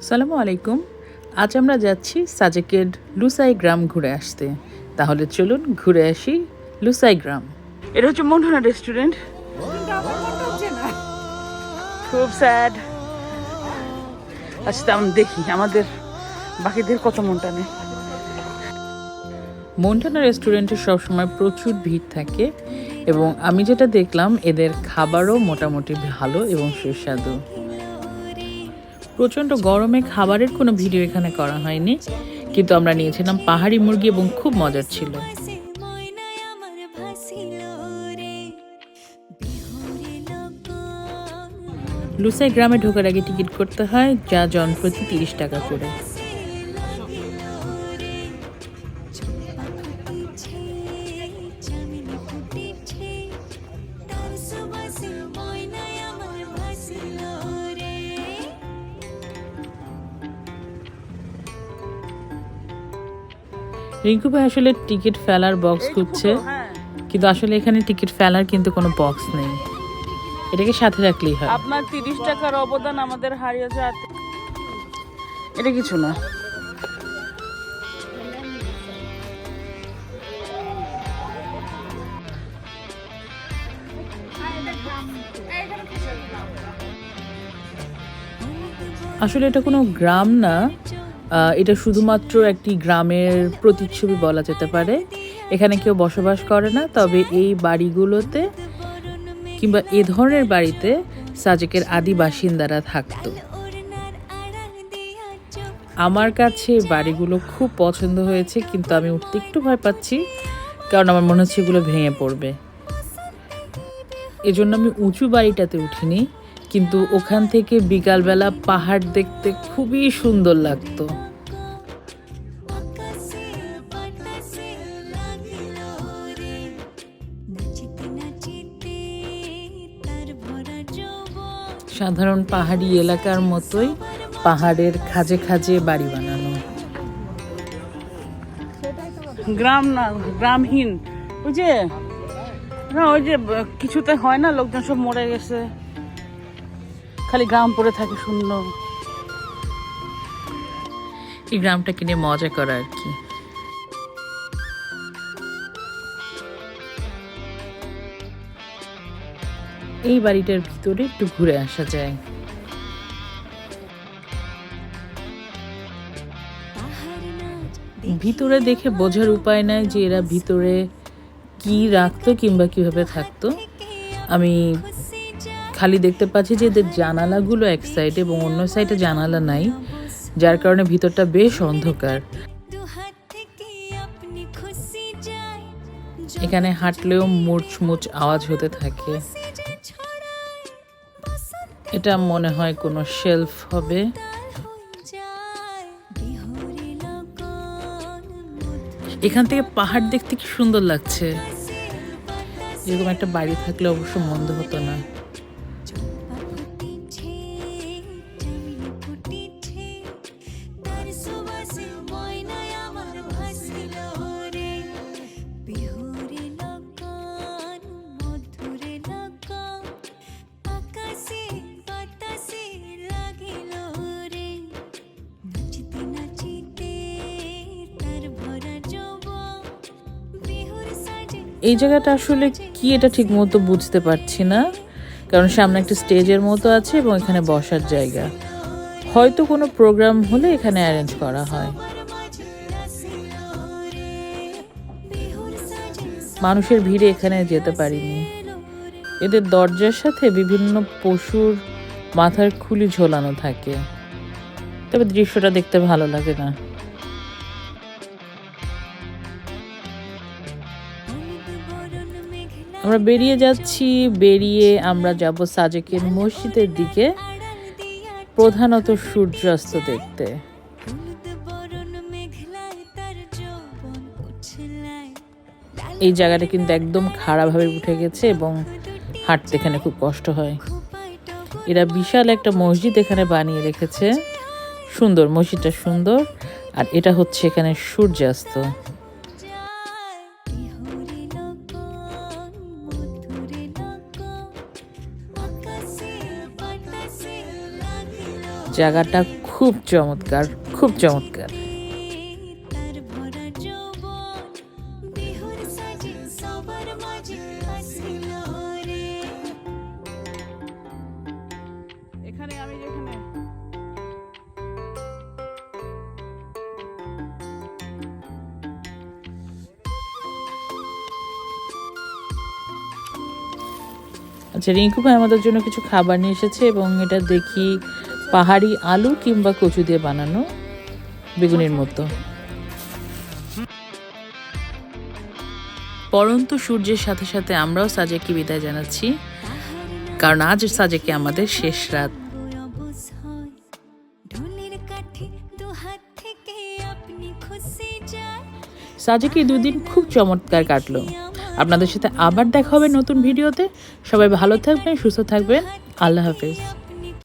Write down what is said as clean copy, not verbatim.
আসসালামু আলাইকুম। আজ আমরা যাচ্ছি সাজেকের লুসাই গ্রাম ঘুরে আসতে। তাহলে চলুন ঘুরে আসি লুসাই গ্রাম। এটা হচ্ছে মন্ঠনা রেস্টুরেন্ট। খুব স্যাড। আচ্ছা তেমন দেখি আমাদের বাকিদের কত মন টানে। মন্ঠনা রেস্টুরেন্টে সবসময় প্রচুর ভিড় থাকে এবং আমি যেটা দেখলাম এদের খাবারও মোটামুটি ভালো এবং সুস্বাদু। প্রচণ্ড গরমে খাবারের কোনো ভিডিও এখানে করা হয়নি, কিন্তু আমরা নিয়েছিলাম পাহাড়ি মুরগি এবং খুব মজার ছিল। লুসাই গ্রামে ঢোকার আগে টিকিট করতে হয়, যা জনপ্রতি 30 টাকা করে। রিঙ্কু ভাই আসলে টিকিট ফেলার বক্স খুঁজছে, কিন্তু আসলে এখানে টিকিট ফেলার কিন্তু কোনো বক্স নেই। এটাকে সাথে রাখলেই হয়। আপনার 30 টাকার অবদান আমাদের হারিয়ে যায়, এটা কিছু না। আসলে এটা কোনো গ্রাম না, এটা শুধুমাত্র একটি গ্রামের প্রতিচ্ছবি বলা যেতে পারে। এখানে কেউ বসবাস করে না, তবে এই বাড়িগুলোতে কিংবা এ ধরনের বাড়িতে সাজেকের আদি বাসিন্দারা থাকতো। আমার কাছে বাড়িগুলো খুব পছন্দ হয়েছে, কিন্তু আমি উঠতে একটু ভয় পাচ্ছি, কারণ আমার মনে হচ্ছে এগুলো ভেঙে পড়বে। এজন্য আমি উঁচু বাড়িটাতে উঠিনি, কিন্তু ওখান থেকে বিকালবেলা পাহাড় দেখতে খুবই সুন্দর লাগতো। সাধারণ পাহাড়ি এলাকার মতোই পাহাড়ের খাঁজে খাঁজে বাড়ি বানানো। গ্রাম না, গ্রামহীন। ওই যে না, ওই যে কিছুতে হয় না, লোকজন সব মরে গেছে, খালি গ্রাম পড়ে থাকে শূন্য। এই গ্রামটা কিনে মজা করা আর কি। এই বাড়িটার ভিতরে একটু ঘুরে আসা যায়। ভিতরে দেখে বোঝার উপায় নাই যে এরা ভিতরে কি রাখতো কিংবা কিভাবে থাকতো। আমি খালি দেখতে পাচ্ছি যে এদের জানালাগুলো এক সাইডে এবং অন্য সাইডে জানালা নাই, যার কারণে ভিতরটা বেশ অন্ধকার। এখানে হাঁটলেও মুচমুচ আওয়াজ হতে থাকে। এটা মনে হয় কোনো শেলফ হবে। এখান থেকে পাহাড় দেখতে কি সুন্দর লাগছে। এরকম একটা বাড়ি থাকলে অবশ্য মন্দ হতো না। এই জায়গাটা আসলে কি এটা ঠিক মতো বুঝতে পারছি না, কারণ সামনে একটা স্টেজের মতো আছে এবং এখানে বসার জায়গা। হয়তো কোনো প্রোগ্রাম হলে এখানে অ্যারেঞ্জ করা হয়। মানুষের ভিড়ে এখানে যেতে পারিনি। এদের দরজার সাথে বিভিন্ন পশুর মাথার খুলি ঝোলানো থাকে, তবে দৃশ্যটা দেখতে ভালো লাগে না। আমরা বেরিয়ে যাচ্ছি, বেরিয়ে আমরা যাব সাজেকের মসজিদের দিকে, প্রধানত সূর্যাস্ত দেখতে। এই জায়গাটা কিন্তু একদম খাড়াভাবে উঠে গেছে এবং হাঁটতে এখানে খুব কষ্ট হয়। এরা বিশাল একটা মসজিদ এখানে বানিয়ে রেখেছে, সুন্দর, মসজিদটা সুন্দর। আর এটা হচ্ছে এখানে সূর্যাস্ত। জায়গাটা খুব চমৎকার, খুব চমৎকার। এখানে আমি যেখানে আচ্ছা, রিঙ্কু ভাই আমাদের জন্য কিছু খাবার নিয়ে এসেছে এবং এটা দেখি পাহাড়ি আলু কিংবা কচু দিয়ে বানানো বেগুনের মতো। পরন্ত সূর্যের সাথে সাথে আমরাও সাজেককে বিদায় জানাচ্ছি, কারণ আজ সাজেকে আমাদের শেষ রাত। সাজেকে 2 দিন খুব চমৎকার কাটলো। আপনাদের সাথে আবার দেখা হবে নতুন ভিডিওতে। সবাই ভালো থাকবেন, সুস্থ থাকবেন। আল্লাহ হাফেজ।